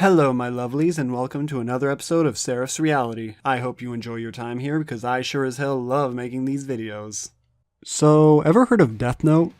Hello my lovelies and welcome to another episode of Seraph's Reality. I hope you enjoy your time here because I sure as hell love making these videos. So, ever heard of Death Note?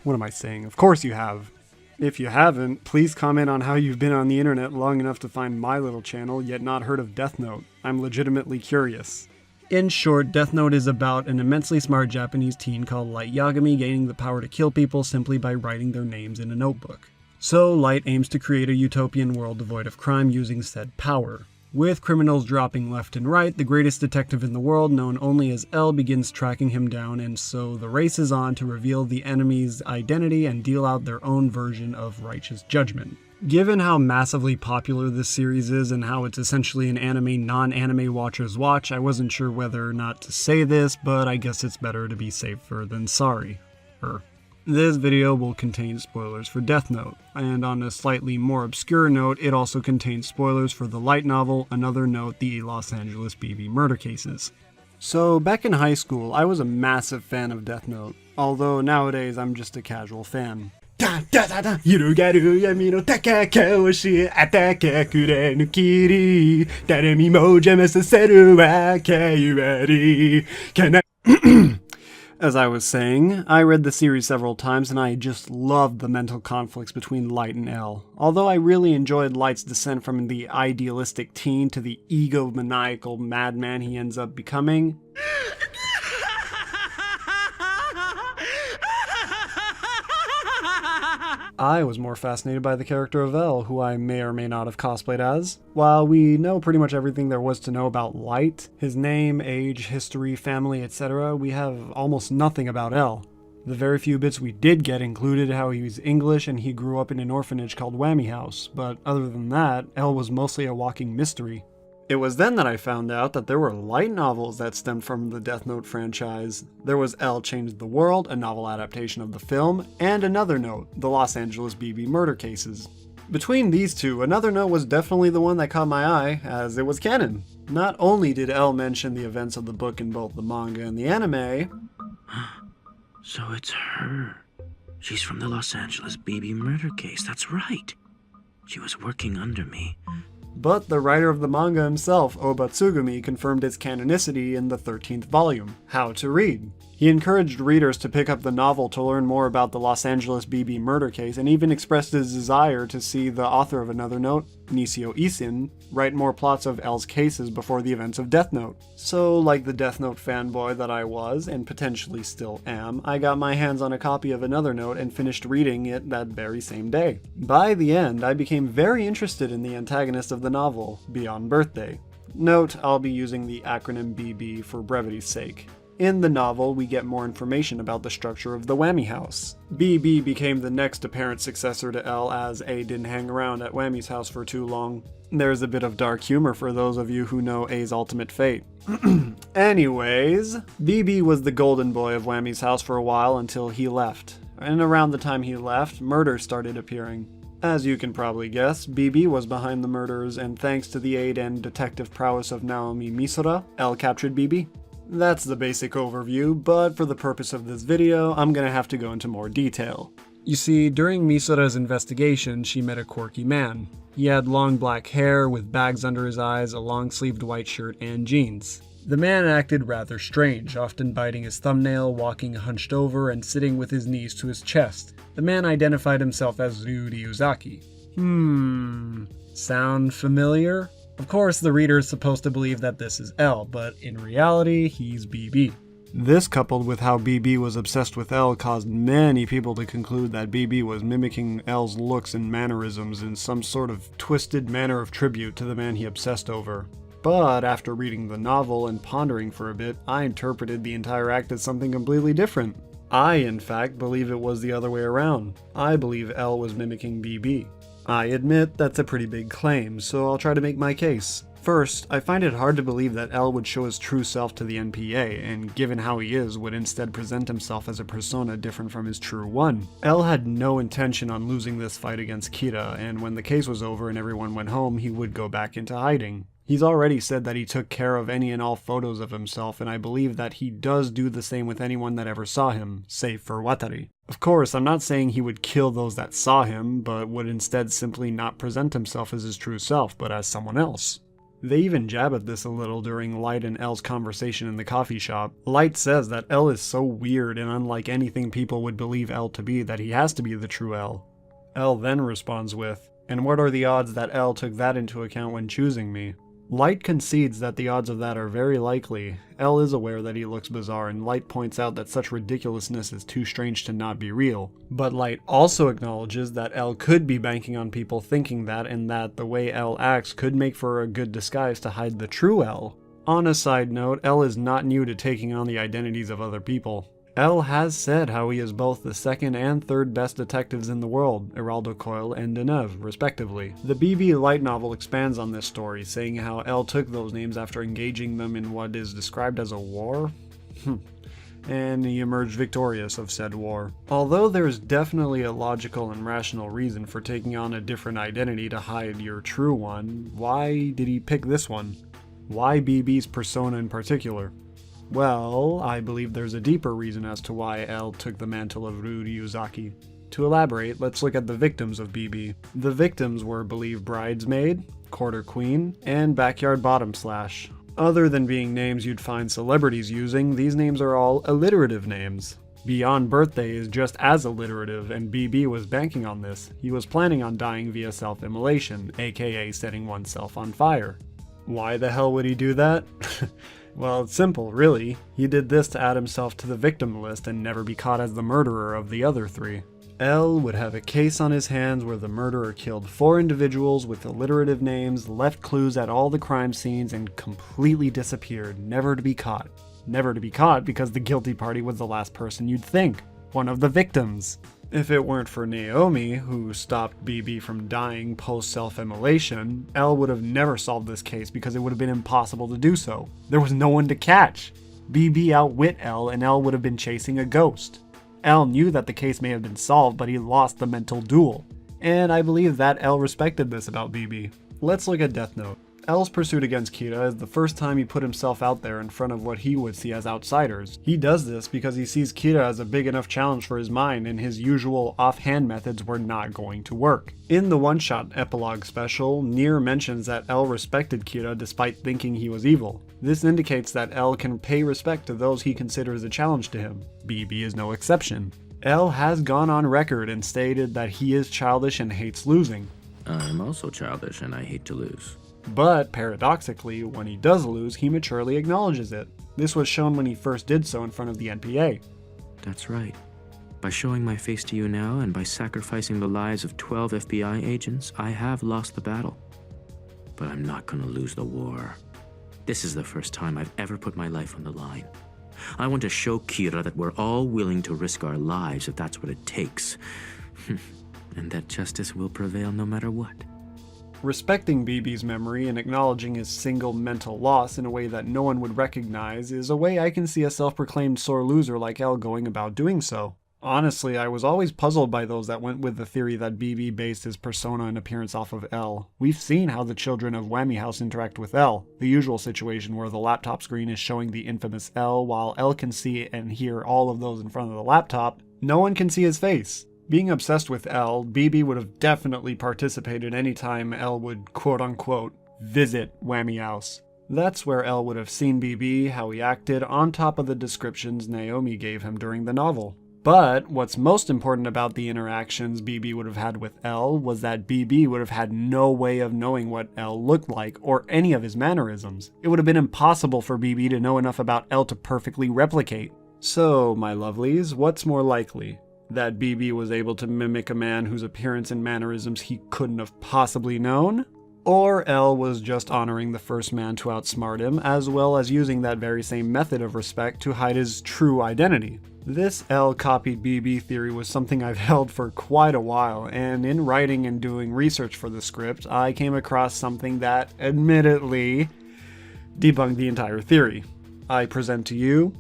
What am I saying? Of course you have. If you haven't, please comment on how you've been on the internet long enough to find my little channel yet not heard of Death Note. I'm legitimately curious. In short, Death Note is about an immensely smart Japanese teen called Light Yagami gaining the power to kill people simply by writing their names in a notebook. So, Light aims to create a utopian world devoid of crime using said power. With criminals dropping left and right, the greatest detective in the world, known only as L, begins tracking him down, and so the race is on to reveal the enemy's identity and deal out their own version of righteous judgment. Given how massively popular this series is and how it's essentially an anime non-anime watchers watch, I wasn't sure whether or not to say this, but I guess it's better to be safer than sorry. This video will contain spoilers for Death Note, and on a slightly more obscure note, it also contains spoilers for the light novel Another Note, the Los Angeles BB murder cases. So, back in high school, I was a massive fan of Death Note, although nowadays I'm just a casual fan. As I was saying, I read the series several times and I just loved the mental conflicts between Light and L. Although I really enjoyed Light's descent from the idealistic teen to the egomaniacal madman he ends up becoming, I was more fascinated by the character of L, who I may or may not have cosplayed as. While we know pretty much everything there was to know about Light, his name, age, history, family, etc., we have almost nothing about L. The very few bits we did get included how he was English and he grew up in an orphanage called Whammy House, but other than that, L was mostly a walking mystery. It was then that I found out that there were light novels that stemmed from the Death Note franchise. There was L Changed the World, a novel adaptation of the film, and Another Note, the Los Angeles BB murder cases. Between these two, Another Note was definitely the one that caught my eye, as it was canon. Not only did L mention the events of the book in both the manga and the anime, So it's her. She's from the Los Angeles BB murder case, that's right. She was working under me. but the writer of the manga himself, Oba Tsugumi, confirmed its canonicity in the 13th volume, How to Read. He encouraged readers to pick up the novel to learn more about the Los Angeles BB murder case and even expressed his desire to see the author of Another Note, Nisio Isin, write more plots of L's cases before the events of Death Note. So, like the Death Note fanboy that I was, and potentially still am, I got my hands on a copy of Another Note and finished reading it that very same day. By the end, I became very interested in the antagonist of the novel, Beyond Birthday. Note, I'll be using the acronym BB for brevity's sake. In the novel, we get more information about the structure of the Whammy House. BB became the next apparent successor to L as A didn't hang around at Whammy's house for too long. There's a bit of dark humor for those of you who know A's ultimate fate. Anyways, BB was the golden boy of Whammy's house for a while until he left. And around the time he left, murders started appearing. As you can probably guess, BB was behind the murders, and thanks to the aid and detective prowess of Naomi Misora, L captured BB. That's the basic overview, but for the purpose of this video, I'm gonna have to go into more detail. You see, during Misora's investigation, she met a quirky man. He had long black hair with bags under his eyes, a long-sleeved white shirt, and jeans. The man acted rather strange, often biting his thumbnail, walking hunched over, and sitting with his knees to his chest. The man identified himself as Ryu Ryuzaki. Sound familiar? Of course, the reader is supposed to believe that this is L, but in reality, he's BB. This, coupled with how BB was obsessed with L, caused many people to conclude that BB was mimicking L's looks and mannerisms in some sort of twisted manner of tribute to the man he obsessed over. But after reading the novel and pondering for a bit, I interpreted the entire act as something completely different. I, in fact, believe it was the other way around. I believe L was mimicking BB. I admit that's a pretty big claim, so I'll try to make my case. First, I find it hard to believe that L would show his true self to the NPA, and given how he is, would instead present himself as a persona different from his true one. L had no intention on losing this fight against Kira, and when the case was over and everyone went home, he would go back into hiding. He's already said that he took care of any and all photos of himself, and I believe that he does do the same with anyone that ever saw him, save for Watari. Of course, I'm not saying he would kill those that saw him, but would instead simply not present himself as his true self, but as someone else. They even jab at this a little during Light and L's conversation in the coffee shop. Light says that L is so weird and unlike anything people would believe L to be that he has to be the true L. L then responds with, "And what are the odds that L took that into account when choosing me?" Light concedes that the odds of that are very likely. L is aware that he looks bizarre, and Light points out that such ridiculousness is too strange to not be real. But Light also acknowledges that L could be banking on people thinking that, and that the way L acts could make for a good disguise to hide the true L. On a side note, L is not new to taking on the identities of other people. L has said how he is both the second and third best detectives in the world, Heraldo Coyle and Deneuve, respectively. The BB light novel expands on this story, saying how L took those names after engaging them in what is described as a war? And he emerged victorious of said war. Although there's definitely a logical and rational reason for taking on a different identity to hide your true one, why did he pick this one? Why BB's persona in particular? Well, I believe there's a deeper reason as to why L took the mantle of Ryuzaki. To elaborate, let's look at the victims of BB. The victims were believed bridesmaid, quarter queen, and backyard bottom slash. Other than being names you'd find celebrities using, these names are all alliterative names. Beyond Birthday is just as alliterative, and BB was banking on this. He was planning on dying via self-immolation, aka setting oneself on fire. Why the hell would he do that? Well, it's simple, really. He did this to add himself to the victim list and never be caught as the murderer of the other three. L would have a case on his hands where the murderer killed 4 individuals with alliterative names, left clues at all the crime scenes, and completely disappeared, never to be caught. Never to be caught because the guilty party was the last person you'd think, one of the victims. If it weren't for Naomi, who stopped BB from dying post-self-immolation, L would have never solved this case because it would have been impossible to do so. There was no one to catch. BB outwit L, and L would have been chasing a ghost. L knew that the case may have been solved, but he lost the mental duel. And I believe that L respected this about BB. Let's look at Death Note. L's pursuit against Kira is the first time he put himself out there in front of what he would see as outsiders. He does this because he sees Kira as a big enough challenge for his mind, and his usual offhand methods were not going to work. In the one-shot epilogue special, Nier mentions that L respected Kira despite thinking he was evil. This indicates that L can pay respect to those he considers a challenge to him. BB is no exception. L has gone on record and stated that he is childish and hates losing. I'm also childish and I hate to lose. But, paradoxically, when he does lose, he maturely acknowledges it. This was shown when he first did so in front of the NPA. That's right. By showing my face to you now and by sacrificing the lives of 12 FBI agents, I have lost the battle. But I'm not gonna lose the war. This is the first time I've ever put my life on the line. I want to show Kira that we're all willing to risk our lives if that's what it takes. And that justice will prevail no matter what. Respecting BB's memory and acknowledging his single mental loss in a way that no one would recognize is a way I can see a self-proclaimed sore loser like L going about doing so. Honestly, I was always puzzled by those that went with the theory that BB based his persona and appearance off of L. We've seen how the children of Whammy House interact with L, the usual situation where the laptop screen is showing the infamous L while L can see and hear all of those in front of the laptop. No one can see his face. Being obsessed with L, BB would have definitely participated anytime L would quote-unquote visit Whammy House. That's where L would have seen BB, how he acted, on top of the descriptions Naomi gave him during the novel. But what's most important about the interactions BB would have had with L was that BB would have had no way of knowing what L looked like or any of his mannerisms. It would have been impossible for BB to know enough about L to perfectly replicate. So, my lovelies, what's more likely? That BB was able to mimic a man whose appearance and mannerisms he couldn't have possibly known? Or L was just honoring the first man to outsmart him, as well as using that very same method of respect to hide his true identity? This L copied BB theory was something I've held for quite a while, and in writing and doing research for the script, I came across something that, admittedly, debunked the entire theory. I present to you,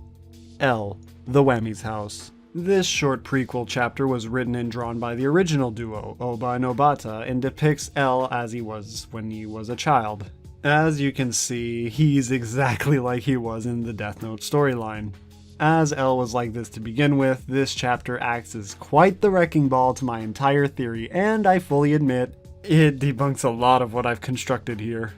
L, the Whammy's House. This short prequel chapter was written and drawn by the original duo, Oba and Obata, and depicts L as he was when he was a child. As you can see, he's exactly like he was in the Death Note storyline. As L was like this to begin with, this chapter acts as quite the wrecking ball to my entire theory, and I fully admit, it debunks a lot of what I've constructed here.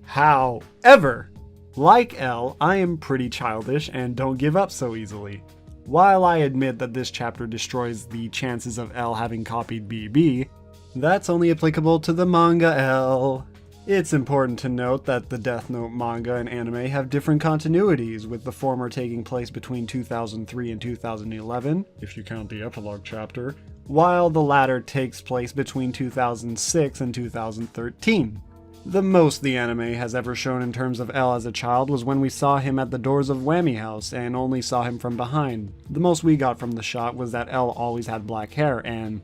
However, like L, I am pretty childish and don't give up so easily. While I admit that this chapter destroys the chances of L having copied BB, that's only applicable to the manga L. It's important to note that the Death Note manga and anime have different continuities, with the former taking place between 2003 and 2011, if you count the epilogue chapter, while the latter takes place between 2006 and 2013. The most the anime has ever shown in terms of L as a child was when we saw him at the doors of Whammy House and only saw him from behind. The most we got from the shot was that L always had black hair, and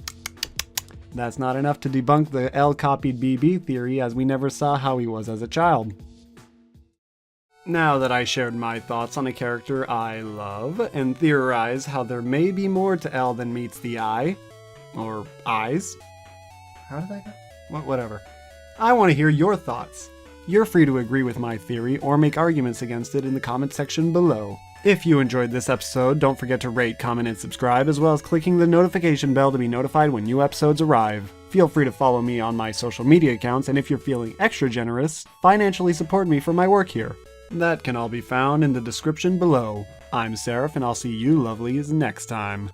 that's not enough to debunk the L copied BB theory, as we never saw how he was as a child. Now that I shared my thoughts on a character I love, and theorize how there may be more to L than meets the eye, or eyes. How did that go? Whatever. I want to hear your thoughts. You're free to agree with my theory or make arguments against it in the comment section below. If you enjoyed this episode, don't forget to rate, comment, and subscribe, as well as clicking the notification bell to be notified when new episodes arrive. Feel free to follow me on my social media accounts, and if you're feeling extra generous, financially support me for my work here. That can all be found in the description below. I'm Seraph, and I'll see you lovelies next time.